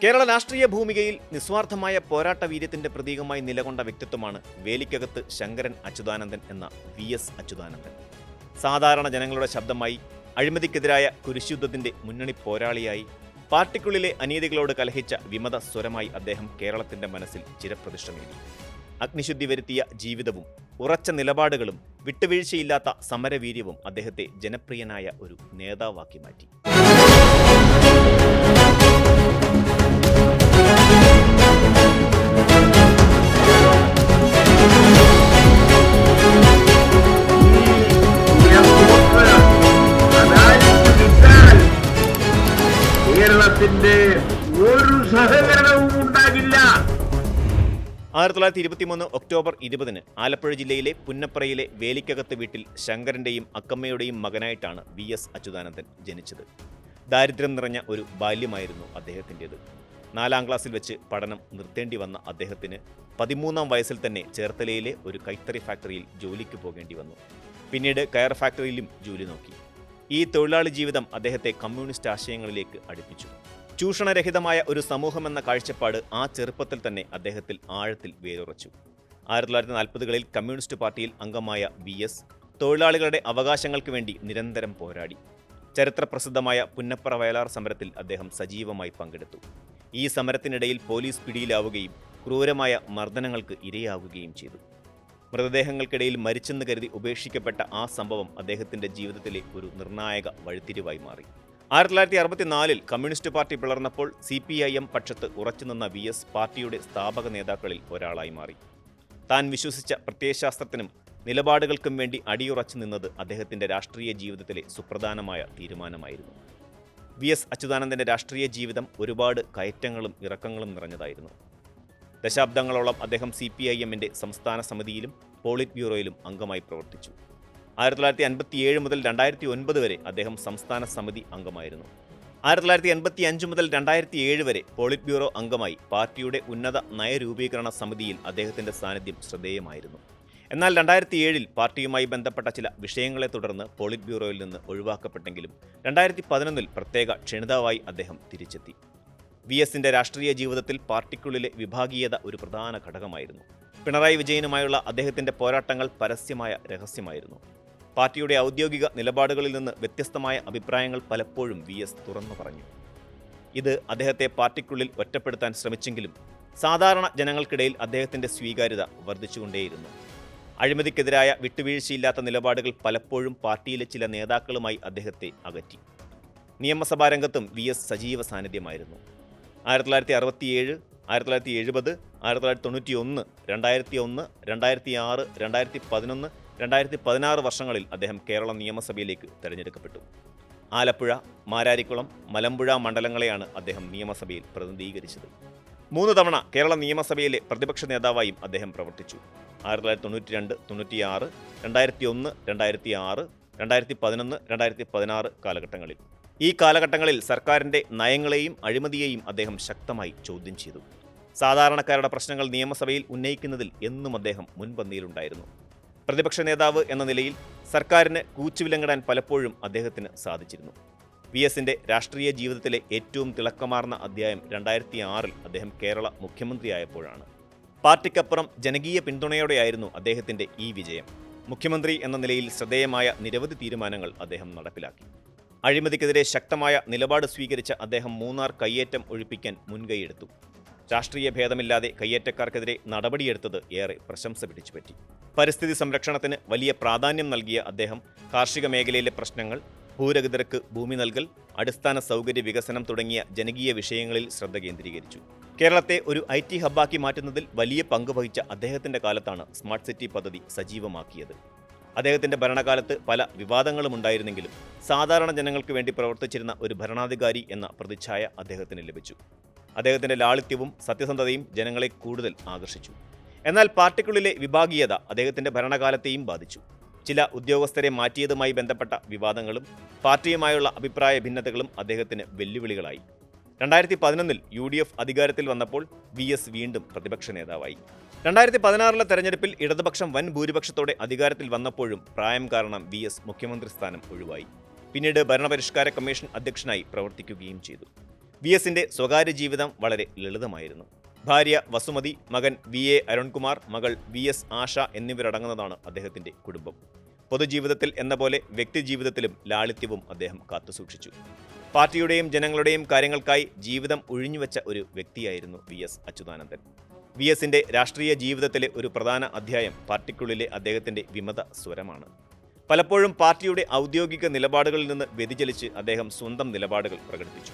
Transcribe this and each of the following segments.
കേരള രാഷ്ട്രീയ ഭൂമികയിൽ നിസ്വാർത്ഥമായ പോരാട്ട വീര്യത്തിന്റെ പ്രതീകമായി നിലകൊണ്ട വ്യക്തിത്വമാണ് വേലിക്കകത്ത് ശങ്കരൻ അച്യുതാനന്ദൻ എന്ന VS അച്യുതാനന്ദൻ. സാധാരണ ജനങ്ങളുടെ ശബ്ദമായി, അഴിമതിക്കെതിരായ കുരിശുദ്ധത്തിന്റെ മുന്നണി പോരാളിയായി, പാർട്ടിക്കുള്ളിലെ അനീതികളോട് കലഹിച്ച വിമത സ്വരമായി അദ്ദേഹം കേരളത്തിന്റെ മനസ്സിൽ ചിരപ്രതിഷ്ഠ നേടി. അഗ്നിശുദ്ധി വരുത്തിയ ജീവിതവും ഉറച്ച നിലപാടുകളും വിട്ടുവീഴ്ചയില്ലാത്ത സമരവീര്യവും അദ്ദേഹത്തെ ജനപ്രിയനായ ഒരു നേതാവാക്കി മാറ്റി. കേരളത്തിന്റെ ഒരു സഹകരണവും ഉണ്ടാകില്ല. 1923 ഒക്ടോബർ 20 ആലപ്പുഴ ജില്ലയിലെ പുന്നപ്രയിലെ വേലിക്കകത്ത് വീട്ടിൽ ശങ്കരന്റെയും അക്കമ്മയുടെയും മകനായിട്ടാണ് VS അച്യുതാനന്ദൻ ജനിച്ചത്. ദാരിദ്ര്യം നിറഞ്ഞ ഒരു ബാല്യമായിരുന്നു അദ്ദേഹത്തിൻ്റെത്. 4ാം ക്ലാസ്സിൽ വെച്ച് പഠനം നിർത്തേണ്ടി വന്ന അദ്ദേഹത്തിന് 13ാം വയസ്സിൽ തന്നെ ചേർത്തലയിലെ ഒരു കൈത്തറി ഫാക്ടറിയിൽ ജോലിക്ക് പോകേണ്ടി വന്നു. പിന്നീട് കയർ ഫാക്ടറിയിലും ജോലി നോക്കി. ഈ തൊഴിലാളി ജീവിതം അദ്ദേഹത്തെ കമ്മ്യൂണിസ്റ്റ് ആശയങ്ങളിലേക്ക് അടുപ്പിച്ചു. ചൂഷണരഹിതമായ ഒരു സമൂഹമെന്ന കാഴ്ചപ്പാട് ആ ചെറുപ്പത്തിൽ തന്നെ അദ്ദേഹത്തിൽ ആഴത്തിൽ വേരുറച്ചു. 1940കളിൽ കമ്മ്യൂണിസ്റ്റ് പാർട്ടിയിൽ അംഗമായ VS തൊഴിലാളികളുടെ അവകാശങ്ങൾക്ക് വേണ്ടി നിരന്തരം പോരാടി. ചരിത്രപ്രസിദ്ധമായ പുന്നപ്ര വയലാർ സമരത്തിൽ അദ്ദേഹം സജീവമായി പങ്കെടുത്തു. ഈ സമരത്തിനിടയിൽ പോലീസ് പിടിയിലാവുകയും ക്രൂരമായ മർദ്ദനങ്ങൾക്ക് ഇരയാവുകയും ചെയ്തു. മൃതദേഹങ്ങൾക്കിടയിൽ മരിച്ചെന്ന് കരുതി ഉപേക്ഷിക്കപ്പെട്ട ആ സംഭവം അദ്ദേഹത്തിന്റെ ജീവിതത്തിലെ ഒരു നിർണായക വഴിത്തിരിവായി മാറി. 1964 കമ്മ്യൂണിസ്റ്റ് പാർട്ടി പിളർന്നപ്പോൾ CPIM പക്ഷത്ത് ഉറച്ചുനിന്ന VS പാർട്ടിയുടെ സ്ഥാപക നേതാക്കളിൽ ഒരാളായി മാറി. താൻ വിശ്വസിച്ച പ്രത്യയശാസ്ത്രത്തിനും നിലപാടുകൾക്കും വേണ്ടി അടിയുറച്ചു നിന്നത് അദ്ദേഹത്തിന്റെ രാഷ്ട്രീയ ജീവിതത്തിലെ സുപ്രധാനമായ തീരുമാനമായിരുന്നു. VS അച്യുതാനന്ദന്റെ രാഷ്ട്രീയ ജീവിതം ഒരുപാട് കയറ്റങ്ങളും ഇറക്കങ്ങളും നിറഞ്ഞതായിരുന്നു. ദശാബ്ദങ്ങളോളം അദ്ദേഹം CPIMന്റെ സംസ്ഥാന സമിതിയിലും പോളിറ്റ് ബ്യൂറോയിലും അംഗമായി പ്രവർത്തിച്ചു. 1957 മുതൽ 2009 വരെ അദ്ദേഹം സംസ്ഥാന സമിതി അംഗമായിരുന്നു. 1985 മുതൽ 2007 വരെ പോളിറ്റ് ബ്യൂറോ അംഗമായി പാർട്ടിയുടെ ഉന്നത നയരൂപീകരണ സമിതിയിൽ അദ്ദേഹത്തിന്റെ സാന്നിധ്യം ശ്രദ്ധേയമായിരുന്നു. എന്നാൽ 2007 പാർട്ടിയുമായി ബന്ധപ്പെട്ട ചില വിഷയങ്ങളെ തുടർന്ന് പോളിറ്റ് ബ്യൂറോയിൽ നിന്ന് ഒഴിവാക്കപ്പെട്ടെങ്കിലും 2011 പ്രത്യേക ക്ഷണിതാവായി അദ്ദേഹം തിരിച്ചെത്തി. VSന്റെ രാഷ്ട്രീയ ജീവിതത്തിൽ പാർട്ടിക്കുള്ളിലെ വിഭാഗീയത ഒരു പ്രധാന ഘടകമായിരുന്നു. പിണറായി വിജയനുമായുള്ള അദ്ദേഹത്തിന്റെ പോരാട്ടങ്ങൾ പരസ്യമായ രഹസ്യമായിരുന്നു. പാർട്ടിയുടെ ഔദ്യോഗിക നിലപാടുകളിൽ നിന്ന് വ്യത്യസ്തമായ അഭിപ്രായങ്ങൾ പലപ്പോഴും VS തുറന്നു പറഞ്ഞു. ഇത് അദ്ദേഹത്തെ പാർട്ടിക്കുള്ളിൽ ഒറ്റപ്പെടുത്താൻ ശ്രമിച്ചെങ്കിലും സാധാരണ ജനങ്ങൾക്കിടയിൽ അദ്ദേഹത്തിന്റെ സ്വീകാര്യത വർദ്ധിച്ചുകൊണ്ടേയിരുന്നു. അഴിമതിക്കെതിരായ വിട്ടുവീഴ്ചയില്ലാത്ത നിലപാടുകൾ പലപ്പോഴും പാർട്ടിയിലെ ചില നേതാക്കളുമായി അദ്ദേഹത്തെ അകറ്റി. നിയമസഭാ രംഗത്തും VS സജീവ സാന്നിധ്യമായിരുന്നു. 1967, 1970, 1991, 2001, 2006, 2011, 2016 വർഷങ്ങളിൽ അദ്ദേഹം കേരള നിയമസഭയിലേക്ക് തെരഞ്ഞെടുക്കപ്പെട്ടു. ആലപ്പുഴ, മാരാരിക്കുളം, മലമ്പുഴ മണ്ഡലങ്ങളെയാണ് അദ്ദേഹം നിയമസഭയിൽ പ്രതിനിധീകരിച്ചത്. 3 തവണ കേരള നിയമസഭയിലെ പ്രതിപക്ഷ നേതാവായും അദ്ദേഹം പ്രവർത്തിച്ചു. 1992, 96, 2001, 2006, 2011, 2016 കാലഘട്ടങ്ങളിൽ. ഈ കാലഘട്ടങ്ങളിൽ സർക്കാരിന്റെ നയങ്ങളെയും അഴിമതിയെയും അദ്ദേഹം ശക്തമായി ചോദ്യം ചെയ്തു. സാധാരണക്കാരുടെ പ്രശ്നങ്ങൾ നിയമസഭയിൽ ഉന്നയിക്കുന്നതിൽ എന്നും അദ്ദേഹം മുൻപന്തിയിലുണ്ടായിരുന്നു. പ്രതിപക്ഷ നേതാവ് എന്ന നിലയിൽ സർക്കാരിന് കൂച്ചുവിലങ്ങിടാൻ പലപ്പോഴും അദ്ദേഹത്തിന് സാധിച്ചിരുന്നു. VSന്റെ രാഷ്ട്രീയ ജീവിതത്തിലെ ഏറ്റവും തിളക്കമാർന്ന അധ്യായം 2006 അദ്ദേഹം കേരള മുഖ്യമന്ത്രിയായപ്പോഴാണ്. പാർട്ടിക്കപ്പുറം ജനകീയ പിന്തുണയോടെയായിരുന്നു അദ്ദേഹത്തിന്റെ ഈ വിജയം. മുഖ്യമന്ത്രി എന്ന നിലയിൽ ശ്രദ്ധേയമായ നിരവധി തീരുമാനങ്ങൾ അദ്ദേഹം നടപ്പിലാക്കി. അഴിമതിക്കെതിരെ ശക്തമായ നിലപാട് സ്വീകരിച്ച അദ്ദേഹം മൂന്നാർ കയ്യേറ്റം ഒഴിപ്പിക്കാൻ മുൻകൈയെടുത്തു. രാഷ്ട്രീയ ഭേദമില്ലാതെ കയ്യേറ്റക്കാർക്കെതിരെ നടപടിയെടുത്തത് ഏറെ പ്രശംസ പിടിച്ചുപറ്റി. പരിസ്ഥിതി സംരക്ഷണത്തിന് വലിയ പ്രാധാന്യം നൽകിയ അദ്ദേഹം കാർഷിക മേഖലയിലെ പ്രശ്നങ്ങൾ, ഭൂരഹിതർക്ക് ഭൂമി നൽകൽ, അടിസ്ഥാന സൗകര്യ വികസനം തുടങ്ങിയ ജനകീയ വിഷയങ്ങളിൽ ശ്രദ്ധ കേന്ദ്രീകരിച്ചു. കേരളത്തെ ഒരു IT ഹബ്ബാക്കി മാറ്റുന്നതിൽ വലിയ പങ്ക് വഹിച്ച അദ്ദേഹത്തിന്റെ കാലത്താണ് സ്മാർട്ട് സിറ്റി പദ്ധതി സജീവമാക്കിയത്. അദ്ദേഹത്തിന്റെ ഭരണകാലത്ത് പല വിവാദങ്ങളും ഉണ്ടായിരുന്നെങ്കിലും സാധാരണ ജനങ്ങൾക്ക് വേണ്ടി പ്രവർത്തിച്ചിരുന്ന ഒരു ഭരണാധികാരി എന്ന പ്രതിച്ഛായ അദ്ദേഹത്തിന് ലഭിച്ചു. അദ്ദേഹത്തിന്റെ ലാളിത്യവും സത്യസന്ധതയും ജനങ്ങളെ കൂടുതൽ ആകർഷിച്ചു. എന്നാൽ പാർട്ടിക്കുള്ളിലെ വിഭാഗീയത അദ്ദേഹത്തിന്റെ ഭരണകാലത്തെയും ബാധിച്ചു. ചില ഉദ്യോഗസ്ഥരെ മാറ്റിയതുമായി ബന്ധപ്പെട്ട വിവാദങ്ങളും പാർട്ടിയുമായുള്ള അഭിപ്രായ ഭിന്നതകളും അദ്ദേഹത്തിന് വെല്ലുവിളികളായി. 2011 UDF അധികാരത്തിൽ വന്നപ്പോൾ VS വീണ്ടും പ്രതിപക്ഷ നേതാവായി. 2016 തെരഞ്ഞെടുപ്പിൽ ഇടതുപക്ഷം വൻ ഭൂരിപക്ഷത്തോടെ അധികാരത്തിൽ വന്നപ്പോഴും പ്രായം കാരണം VS മുഖ്യമന്ത്രി സ്ഥാനം ഒഴിവായി. പിന്നീട് ഭരണപരിഷ്കാര കമ്മീഷൻ അധ്യക്ഷനായി പ്രവർത്തിക്കുകയും ചെയ്തു. വി എസിന്റെ സ്വകാര്യ ജീവിതം വളരെ ലളിതമായിരുന്നു. ഭാര്യ വസുമതി, മകൻ VA അരുൺകുമാർ, മകൾ VS ആശ എന്നിവരടങ്ങുന്നതാണ് അദ്ദേഹത്തിന്റെ കുടുംബം. പൊതുജീവിതത്തിൽ എന്ന പോലെ വ്യക്തിജീവിതത്തിലും ലാളിത്യവും അദ്ദേഹം കാത്തുസൂക്ഷിച്ചു. പാർട്ടിയുടെയും ജനങ്ങളുടെയും കാര്യങ്ങൾക്കായി ജീവിതം ഒഴിഞ്ഞുവെച്ച ഒരു വ്യക്തിയായിരുന്നു VS അച്യുതാനന്ദൻ. VSന്റെ രാഷ്ട്രീയ ജീവിതത്തിലെ ഒരു പ്രധാന അധ്യായം പാർട്ടിക്കുള്ളിലെ അദ്ദേഹത്തിന്റെ വിമത സ്വരമാണ്. പലപ്പോഴും പാർട്ടിയുടെ ഔദ്യോഗിക നിലപാടുകളിൽ നിന്ന് വ്യതിചലിച്ച് അദ്ദേഹം സ്വന്തം നിലപാടുകൾ പ്രകടിപ്പിച്ചു.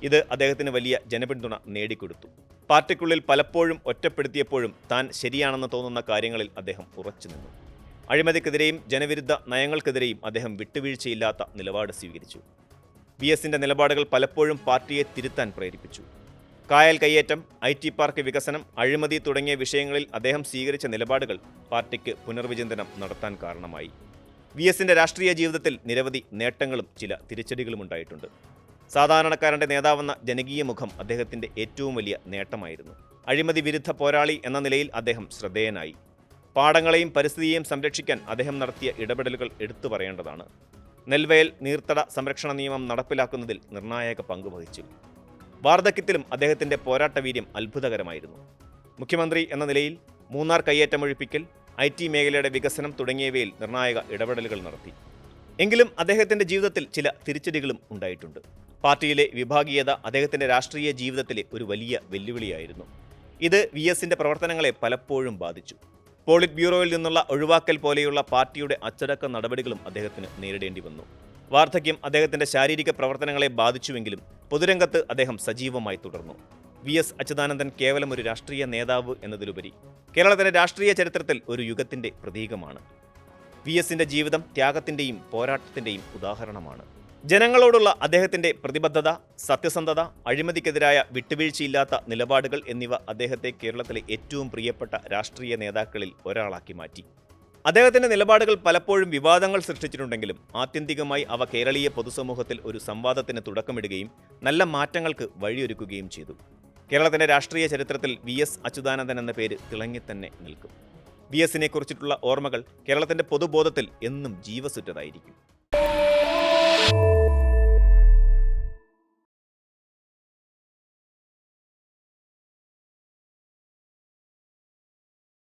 ഇത് അദ്ദേഹത്തിന് വലിയ ജനപിന്തുണ നേടിക്കൊടുത്തു. പാർട്ടിക്കുള്ളിൽ പലപ്പോഴും ഒറ്റപ്പെടുത്തിയപ്പോഴും താൻ ശരിയാണെന്ന് തോന്നുന്ന കാര്യങ്ങളിൽ അദ്ദേഹം ഉറച്ചുനിന്നു. അഴിമതിക്കെതിരെയും ജനവിരുദ്ധ നയങ്ങൾക്കെതിരെയും അദ്ദേഹം വിട്ടുവീഴ്ചയില്ലാത്ത നിലപാട് സ്വീകരിച്ചു. VSന്റെ നിലപാടുകൾ പലപ്പോഴും പാർട്ടിയെ തിരുത്താൻ പ്രേരിപ്പിച്ചു. കായൽ കയ്യേറ്റം, IT പാർക്ക് വികസനം, അഴിമതി തുടങ്ങിയ വിഷയങ്ങളിൽ അദ്ദേഹം സ്വീകരിച്ച നിലപാടുകൾ പാർട്ടിക്ക് പുനർവിചിന്തനം നടത്താൻ കാരണമായി. VSന്റെ രാഷ്ട്രീയ ജീവിതത്തിൽ നിരവധി നേട്ടങ്ങളും ചില തിരിച്ചടികളും ഉണ്ടായിട്ടുണ്ട്. സാധാരണക്കാരന്റെ നേതാവെന്ന ജനകീയ മുഖം അദ്ദേഹത്തിന്റെ ഏറ്റവും വലിയ നേട്ടമായിരുന്നു. അഴിമതി വിരുദ്ധ പോരാളി എന്ന നിലയിൽ അദ്ദേഹം ശ്രദ്ധേയനായി. പാടങ്ങളെയും പരിസ്ഥിതിയെയും സംരക്ഷിക്കാൻ അദ്ദേഹം നടത്തിയ ഇടപെടലുകൾ എടുത്തു പറയേണ്ടതാണ്. നെൽവയൽ നീർത്തട സംരക്ഷണ നിയമം നടപ്പിലാക്കുന്നതിൽ നിർണായക പങ്ക് വഹിച്ചു. വാർദ്ധക്യത്തിലും അദ്ദേഹത്തിന്റെ പോരാട്ടവീര്യം അത്ഭുതകരമായിരുന്നു. മുഖ്യമന്ത്രി എന്ന നിലയിൽ മൂന്നാർ കയ്യേറ്റമൊഴിപ്പിക്കൽ, IT മേഖലയുടെ വികസനം തുടങ്ങിയവയിൽ നിർണായക ഇടപെടലുകൾ നടത്തി. എങ്കിലും അദ്ദേഹത്തിന്റെ ജീവിതത്തിൽ ചില തിരിച്ചടികളും ഉണ്ടായിട്ടുണ്ട്. പാർട്ടിയിലെ വിഭാഗീയത അദ്ദേഹത്തിന്റെ രാഷ്ട്രീയ ജീവിതത്തിലെ ഒരു വലിയ വെല്ലുവിളിയായിരുന്നു. ഇത് VSന്റെ പ്രവർത്തനങ്ങളെ പലപ്പോഴും ബാധിച്ചു. പോളിറ്റ് ബ്യൂറോയിൽ നിന്നുള്ള ഒഴിവാക്കൽ പോലെയുള്ള പാർട്ടിയുടെ അച്ചടക്ക നടപടികളും അദ്ദേഹത്തിന് നേരിടേണ്ടി വന്നു. വാർദ്ധക്യം അദ്ദേഹത്തിന്റെ ശാരീരിക പ്രവർത്തനങ്ങളെ ബാധിച്ചുവെങ്കിലും പൊതുരംഗത്ത് അദ്ദേഹം സജീവമായി തുടർന്നു. VS അച്യുതാനന്ദൻ കേവലം ഒരു രാഷ്ട്രീയ നേതാവ് എന്നതിലുപരി കേരളത്തിന്റെ രാഷ്ട്രീയ ചരിത്രത്തിൽ ഒരു യുഗത്തിന്റെ പ്രതീകമാണ്. VSന്റെ ജീവിതം ത്യാഗത്തിന്റെയും പോരാട്ടത്തിന്റെയും ഉദാഹരണമാണ്. ജനങ്ങളോടുള്ള അദ്ദേഹത്തിന്റെ പ്രതിബദ്ധത, സത്യസന്ധത, അഴിമതിക്കെതിരായ വിട്ടുവീഴ്ചയില്ലാത്ത നിലപാടുകൾ എന്നിവ അദ്ദേഹത്തെ കേരളത്തിലെ ഏറ്റവും പ്രിയപ്പെട്ട രാഷ്ട്രീയ നേതാക്കളിൽ ഒരാളാക്കി മാറ്റി. അദ്ദേഹത്തിന്റെ നിലപാടുകൾ പലപ്പോഴും വിവാദങ്ങൾ സൃഷ്ടിച്ചിട്ടുണ്ടെങ്കിലും ആത്യന്തികമായി അവ കേരളീയ പൊതുസമൂഹത്തിൽ ഒരു സംവാദത്തിന് തുടക്കമിടുകയും നല്ല മാറ്റങ്ങൾക്ക് വഴിയൊരുക്കുകയും ചെയ്തു. കേരളത്തിന്റെ രാഷ്ട്രീയ ചരിത്രത്തിൽ VS അച്യുതാനന്ദൻ എന്ന പേര് തിളങ്ങിത്തന്നെ നിൽക്കും. VSനെ കുറിച്ചിട്ടുള്ള ഓർമ്മകൾ കേരളത്തിന്റെ പൊതുബോധത്തിൽ എന്നും ജീവസുറ്റതായിരിക്കും.